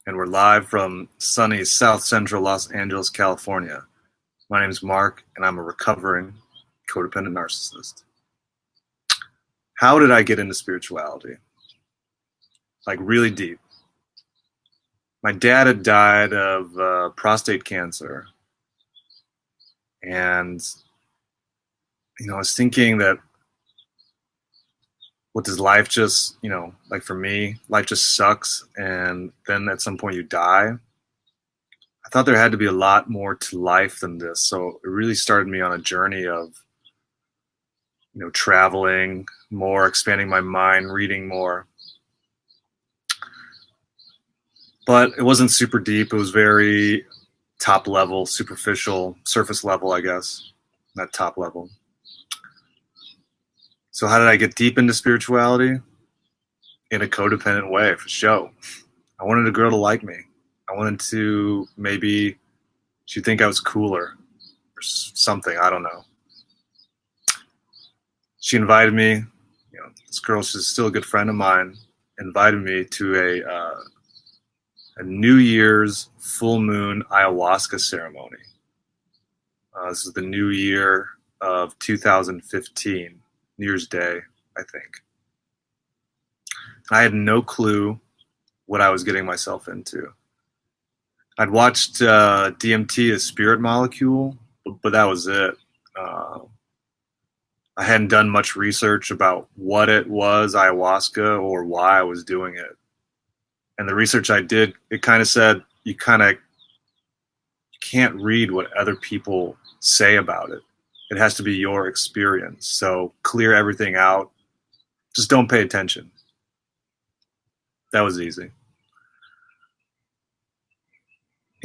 and we're live from sunny South Central Los Angeles, California. My name is Mark, and I'm a recovering codependent narcissist. How did I get into spirituality? Like, really deep. My dad had died of prostate cancer, and I was thinking that what does life just, like for me, life just sucks, and then at some point you die. I thought there had to be a lot more to life than this, so it really started me on a journey of, traveling more, expanding my mind, reading more. But it wasn't super deep. It was very top level, superficial, surface level, I guess, not top level. So how did I get deep into spirituality? In a codependent way, for sure. I wanted a girl to like me. I wanted to, maybe she'd think I was cooler or something. I don't know. She invited me, this girl, she's still a good friend of mine, invited me to a New Year's full moon ayahuasca ceremony. This is the new year of 2015, New Year's Day, I think. I had no clue what I was getting myself into. I'd watched DMT, a spirit molecule, but that was it. I hadn't done much research about what it was, ayahuasca, or why I was doing it. And the research I did, it kind of said you can't read what other people say about it. It has to be your experience. So clear everything out. Just don't pay attention. That was easy.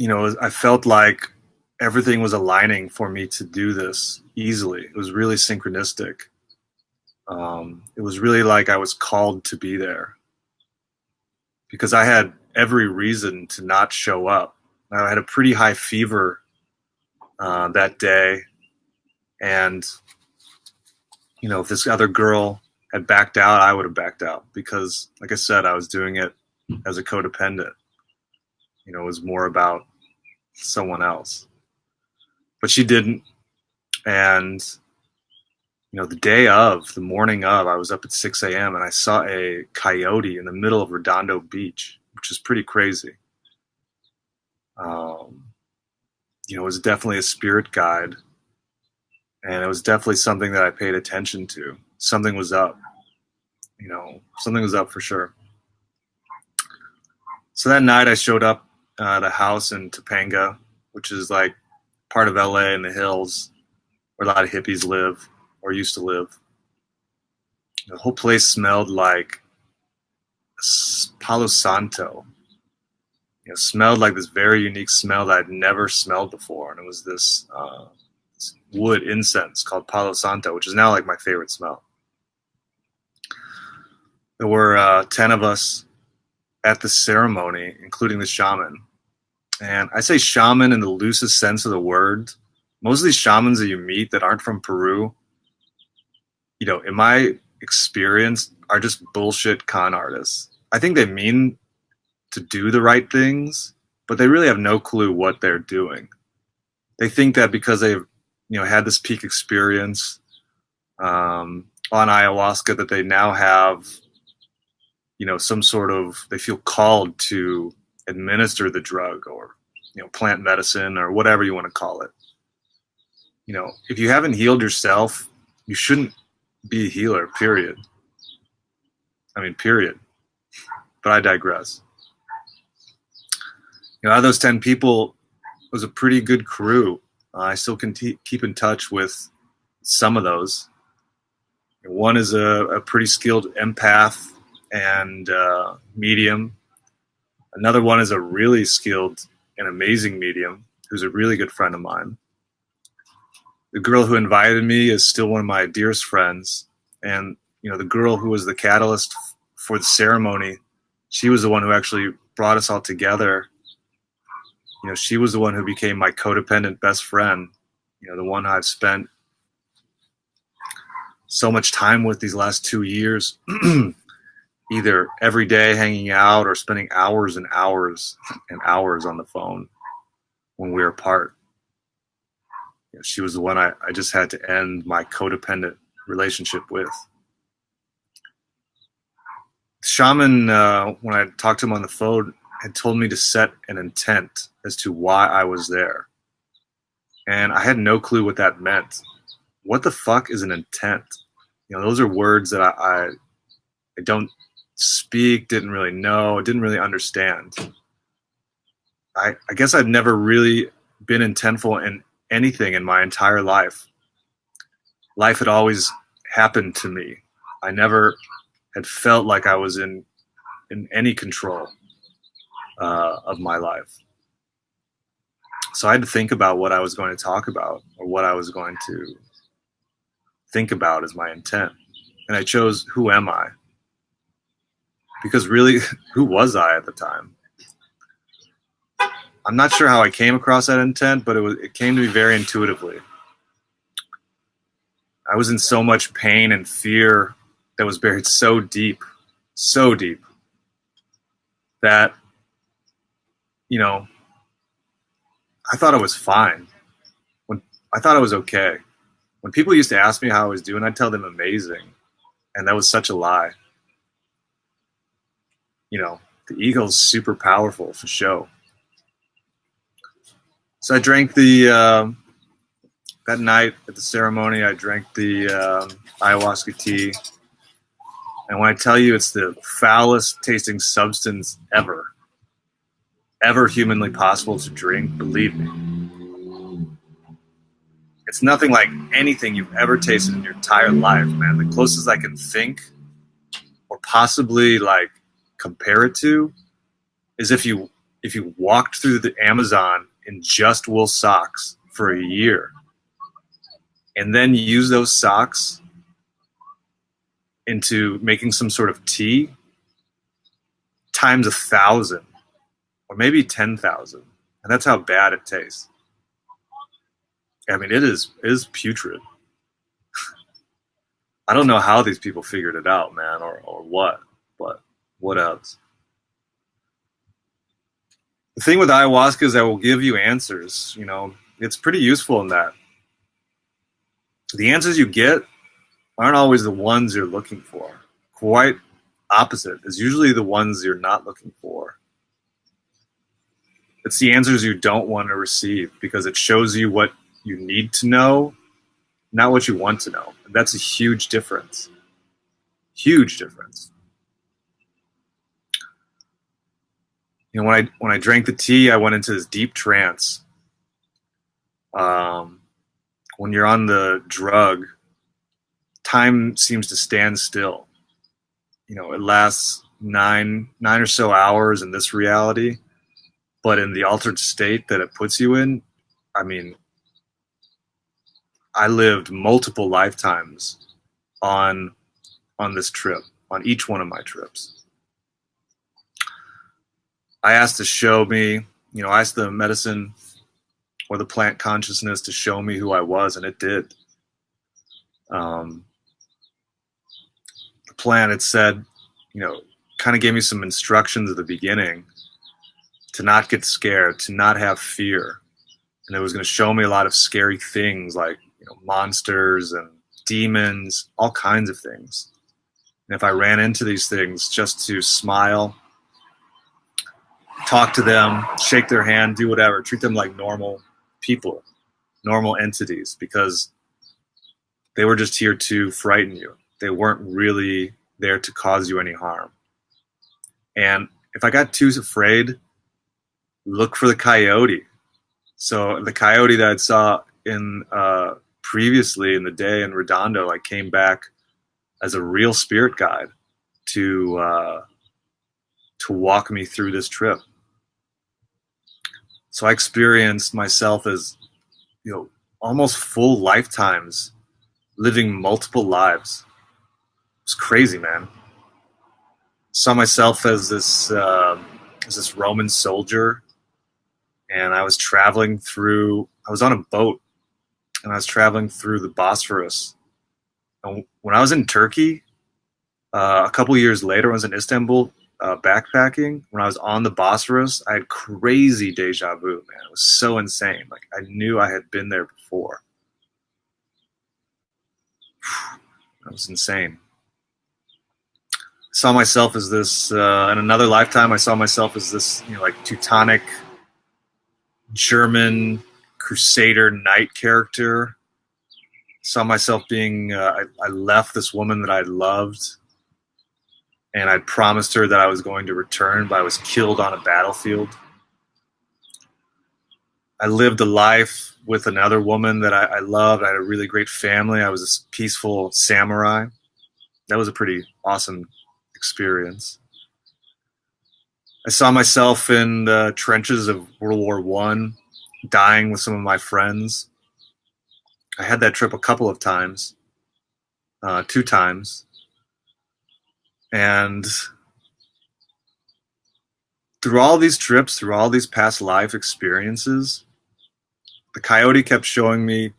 I felt like everything was aligning for me to do this easily. It was really synchronistic. It was really like I was called to be there, because I had every reason to not show up. I had a pretty high fever that day, and if this other girl had backed out, I would have backed out, because, like I said, I was doing it as a codependent. It was more about someone else. But she didn't. And, the morning of, I was up at 6 a.m. and I saw a coyote in the middle of Redondo Beach, which is pretty crazy. It was definitely a spirit guide. And it was definitely something that I paid attention to. Something was up. Something was up for sure. So that night I showed up at a house in Topanga, which is like part of LA in the hills where a lot of hippies live or used to live. The whole place smelled like Palo Santo. Smelled like this very unique smell that I'd never smelled before. And it was this wood incense called Palo Santo, which is now like my favorite smell. There were 10 of us at the ceremony, including the shaman. And I say shaman in the loosest sense of the word. Most of these shamans that you meet that aren't from Peru, in my experience, are just bullshit con artists. I think they mean to do the right things, but they really have no clue what they're doing. They think that because they've, had this peak experience on ayahuasca, that they now have, some sort of, they feel called to administer the drug, or plant medicine, or whatever you want to call it. If you haven't healed yourself, you shouldn't be a healer, period. Period. But I digress. Out of those 10 people, it was a pretty good crew. I still can keep in touch with some of those. One is a pretty skilled empath and medium. Another one is a really skilled and amazing medium who's a really good friend of mine. The girl who invited me is still one of my dearest friends. And, the girl who was the catalyst for the ceremony, she was the one who actually brought us all together. She was the one who became my codependent best friend, the one I've spent so much time with these last 2 years. either every day hanging out or spending hours and hours and hours on the phone when we were apart. She was the one I just had to end my codependent relationship with. Shaman, when I talked to him on the phone, had told me to set an intent as to why I was there. And I had no clue what that meant. What the fuck is an intent? Those are words that I don't speak, didn't really know, didn't really understand. I guess I'd never really been intentful in anything in my entire life. Life had always happened to me. I never had felt like I was in any control of my life. So I had to think about what I was going to talk about, or what I was going to think about as my intent. And I chose, who am I? Because really, who was I at the time? I'm not sure how I came across that intent, but it came to me very intuitively. I was in so much pain and fear that was buried so deep, that, I thought I was fine. I thought I was okay. When people used to ask me how I was doing, I'd tell them amazing. And that was such a lie. The ego's super powerful for show. So I drank that night at the ceremony, I drank the ayahuasca tea. And when I tell you it's the foulest tasting substance ever humanly possible to drink, believe me. It's nothing like anything you've ever tasted in your entire life, man. The closest I can think or possibly compare it to is if you walked through the Amazon in just wool socks for a year and then use those socks into making some sort of tea times 1,000 or maybe 10,000. And that's how bad it tastes. I mean, it is putrid. I don't know how these people figured it out, man, or what, but what else? The thing with ayahuasca is that will give you answers. It's pretty useful in that. The answers you get aren't always the ones you're looking for. Quite opposite. It's usually the ones you're not looking for. It's the answers you don't want to receive because it shows you what you need to know, not what you want to know. And that's a huge difference. Huge difference. When I drank the tea, I went into this deep trance. When you're on the drug, time seems to stand still. It lasts nine or so hours in this reality, but in the altered state that it puts you in, I mean, I lived multiple lifetimes on this trip, on each one of my trips. I asked to show me, I asked the medicine or the plant consciousness to show me who I was, and it did. The plant, it said, kind of gave me some instructions at the beginning to not get scared, to not have fear. And it was going to show me a lot of scary things like, monsters and demons, all kinds of things. And if I ran into these things, just to smile, talk to them, shake their hand, do whatever, treat them like normal people, normal entities, because they were just here to frighten you. They weren't really there to cause you any harm. And if I got too afraid, look for the coyote. So the coyote that I saw in previously in the day in Redondo, came back as a real spirit guide to walk me through this trip. So I experienced myself as, almost full lifetimes, living multiple lives. It's crazy, man. Saw myself as this Roman soldier, and I was on a boat, and I was traveling through the Bosphorus. And when I was in Turkey, A couple years later, I was in Istanbul backpacking. When I was on the Bosphorus, I had crazy deja vu, man. It was so insane. Like I knew I had been there before. That was insane. I saw myself as this, in another lifetime, I saw myself as this, like Teutonic German crusader knight character. Saw myself being, I left this woman that I loved, and I promised her that I was going to return, but I was killed on a battlefield. I lived a life with another woman that I loved. I had a really great family. I was a peaceful samurai. That was a pretty awesome experience. I saw myself in the trenches of World War I, dying with some of my friends. I had that trip a couple of times, 2 times. And through all these trips, through all these past life experiences, the coyote kept showing me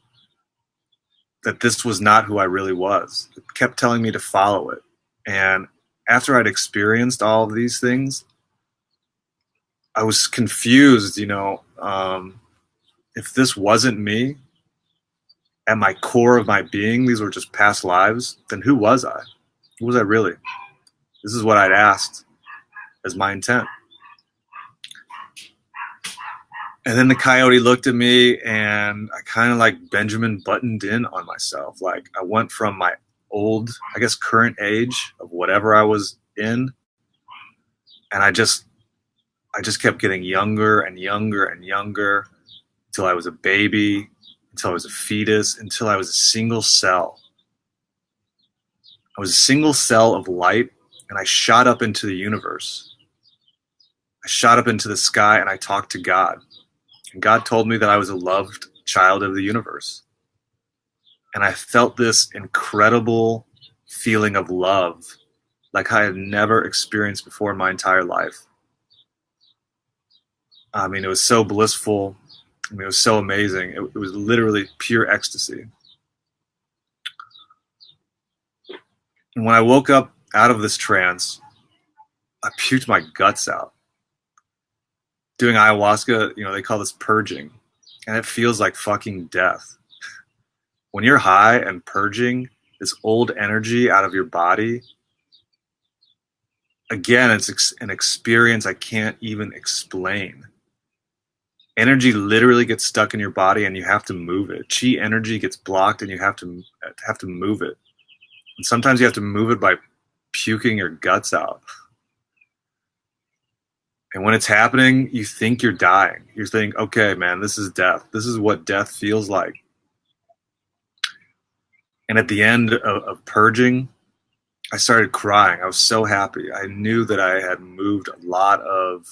that this was not who I really was. It kept telling me to follow it. And after I'd experienced all of these things, I was confused, if this wasn't me, at my core of my being, these were just past lives, then who was I? Who was I really? This is what I'd asked as my intent. And then the coyote looked at me, and I kind of like Benjamin buttoned in on myself. Like I went from my old, I guess, current age of whatever I was in, and I just kept getting younger and younger and younger until I was a baby, until I was a fetus, until I was a single cell. I was a single cell of light, and I shot up into the universe. I shot up into the sky, and I talked to God. And God told me that I was a loved child of the universe. And I felt this incredible feeling of love like I had never experienced before in my entire life. I mean, it was so blissful. I mean, it was so amazing. It was literally pure ecstasy. And when I woke up out of this trance, I puked my guts out. Doing ayahuasca, they call this purging, and it feels like fucking death. When you're high and purging this old energy out of your body, again, it's an experience I can't even explain. Energy literally gets stuck in your body, and you have to move it. Chi energy gets blocked, and you have to move it. And sometimes you have to move it by puking your guts out. And when it's happening, you think you're dying. You think, okay, man, this is death. This is what death feels like. And at the end of purging, I started crying. I was so happy. I knew that I had moved a lot of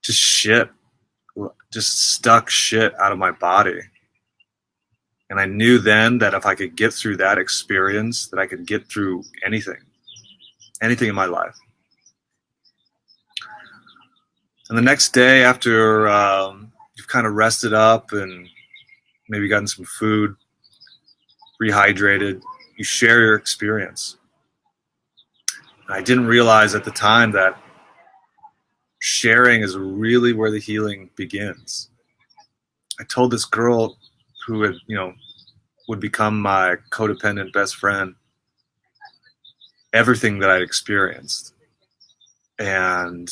just shit, just stuck shit out of my body. And I knew then that if I could get through that experience, that I could get through anything in my life. And the next day, after you've kind of rested up and maybe gotten some food, rehydrated, you share your experience. And I didn't realize at the time that sharing is really where the healing begins. I told this girl who had, would become my codependent best friend everything that I'd experienced. And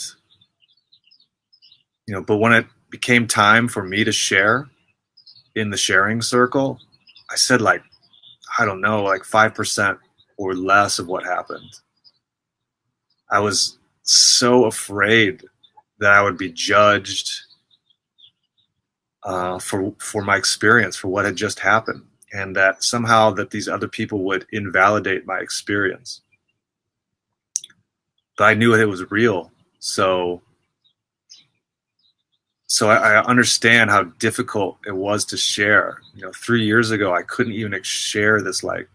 but when it became time for me to share in the sharing circle, I said like 5% or less of what happened. I was so afraid that I would be judged for my experience, for what had just happened, and that somehow that these other people would invalidate my experience. But I knew it was real, so I understand how difficult it was to share. 3 years ago, I couldn't even share this like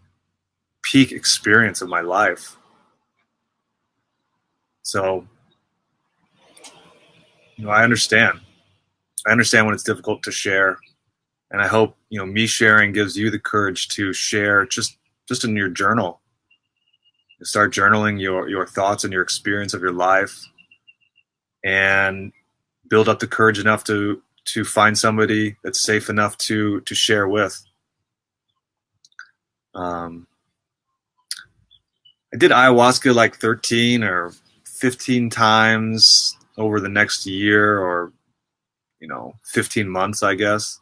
peak experience of my life. So, I understand. I understand when it's difficult to share, and I hope me sharing gives you the courage to share just in your journal. Start journaling your thoughts and your experience of your life, and build up the courage enough to find somebody that's safe enough to share with. I did ayahuasca like 13 or 15 times over the next year, or 15 months, I guess.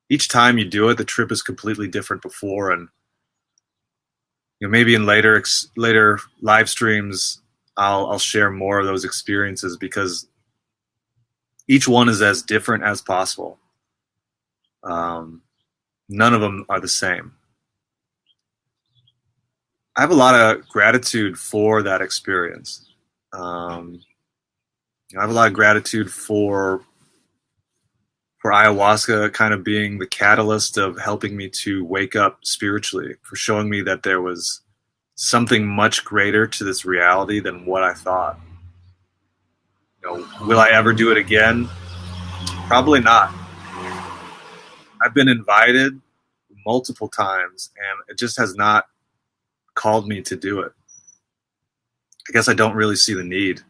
Each time you do it, the trip is completely different before, and maybe in later live streams, I'll share more of those experiences, because each one is as different as possible. None of them are the same. I have a lot of gratitude for that experience. I have a lot of gratitude for ayahuasca kind of being the catalyst of helping me to wake up spiritually, for showing me that there was something much greater to this reality than what I thought. Will I ever do it again? Probably not. I've been invited multiple times, and it just has not called me to do it. I guess I don't really see the need.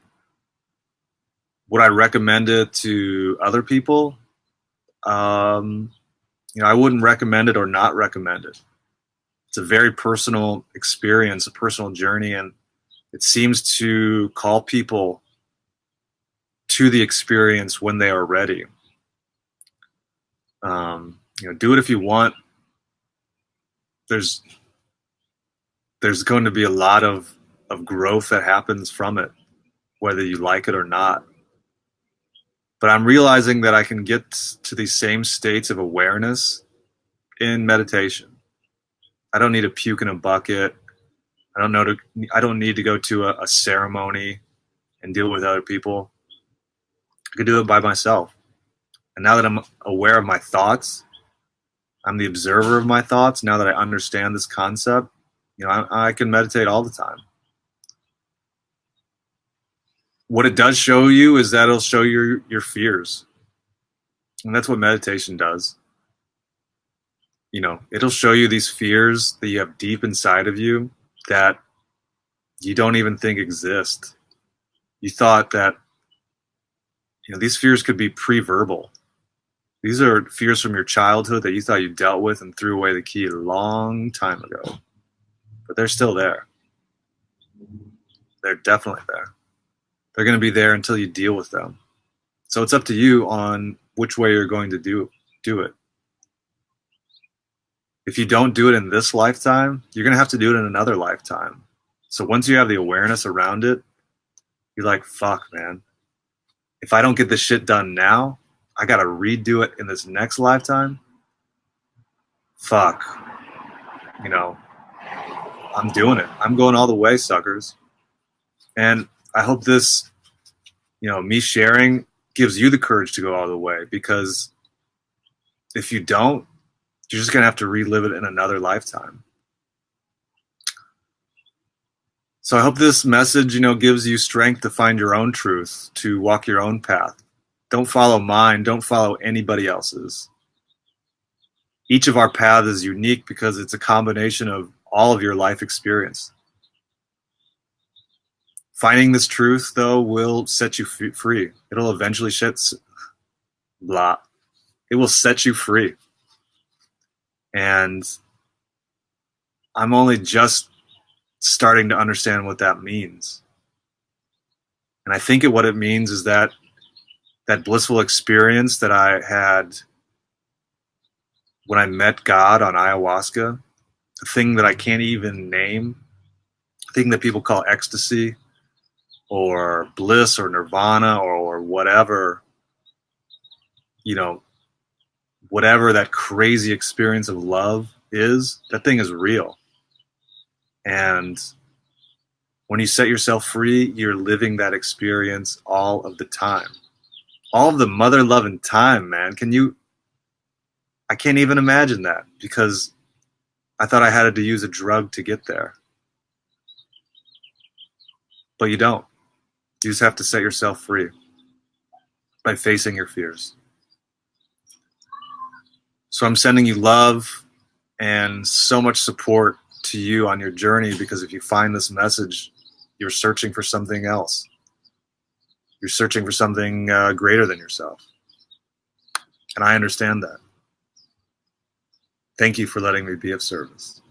Would I recommend it to other people? I wouldn't recommend it or not recommend it. It's a very personal experience, a personal journey, and it seems to call people to the experience when they are ready. Do it if you want. There's going to be a lot of growth that happens from it, whether you like it or not. But I'm realizing that I can get to these same states of awareness in meditation. I don't need to puke in a bucket. I don't need to go to a ceremony and deal with other people. I could do it by myself. And now that I'm aware of my thoughts, I'm the observer of my thoughts. Now that I understand this concept, I can meditate all the time. What it does show you is that it'll show you your fears. And that's what meditation does. It'll show you these fears that you have deep inside of you that you don't even think exist. You thought that, these fears could be pre-verbal. These are fears from your childhood that you thought you dealt with and threw away the key a long time ago. But they're still there. They're definitely there. They're going to be there until you deal with them. So it's up to you on which way you're going to do it. If you don't do it in this lifetime, you're going to have to do it in another lifetime. So once you have the awareness around it, you're like, fuck, man. If I don't get this shit done now, I got to redo it in this next lifetime. Fuck. I'm doing it. I'm going all the way, suckers. And I hope this, me sharing gives you the courage to go all the way, because if you don't, you're just going to have to relive it in another lifetime. So I hope this message, gives you strength to find your own truth, to walk your own path. Don't follow mine. Don't follow anybody else's. Each of our paths is unique because it's a combination of all of your life experience. Finding this truth, though, will set you free. It'll eventually It will set you free. And I'm only just starting to understand what that means. And I think what it means is that blissful experience that I had when I met God on ayahuasca, a thing that I can't even name, a thing that people call ecstasy or bliss or nirvana or whatever, whatever that crazy experience of love is, that thing is real. And when you set yourself free, you're living that experience all of the time. All of the mother-loving time, man. I can't even imagine that, because I thought I had to use a drug to get there. But you don't. You just have to set yourself free by facing your fears. So I'm sending you love and so much support to you on your journey, because if you find this message, you're searching for something else. You're searching for something greater than yourself. And I understand that. Thank you for letting me be of service.